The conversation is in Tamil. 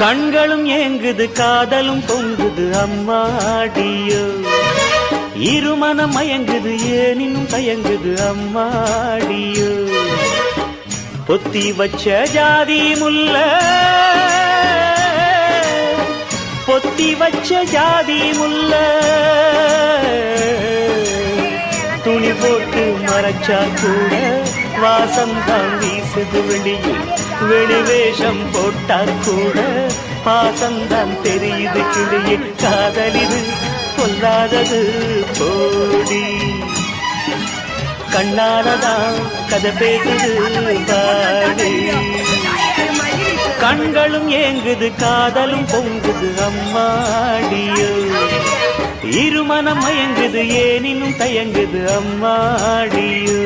கண்களும் ஏங்குது காதலும் பொங்குது அம்மாடியோ இருமனம் மயங்குது ஏனினும் தயங்குது அம்மாடியோ பொத்தி வச்ச ஜாதி முல்ல பொத்தி வச்ச ஜாதி முல்ல துணி போட்டு மறைச்சா கூட வாசம்தான் வீசுது வெளியே வெளிவேஷம் போட்டா கூட பாசம்தான் தெரியுது கிளியே காதலிது கொல்லாதது போடி கண்ணாலதான் கதை பேசுது பாடி கண்களும் ஏங்குது காதலும் பொங்குது அம்மாடியோ இருமனம் மயங்குது ஏனினும் தயங்குது அம்மாடியோ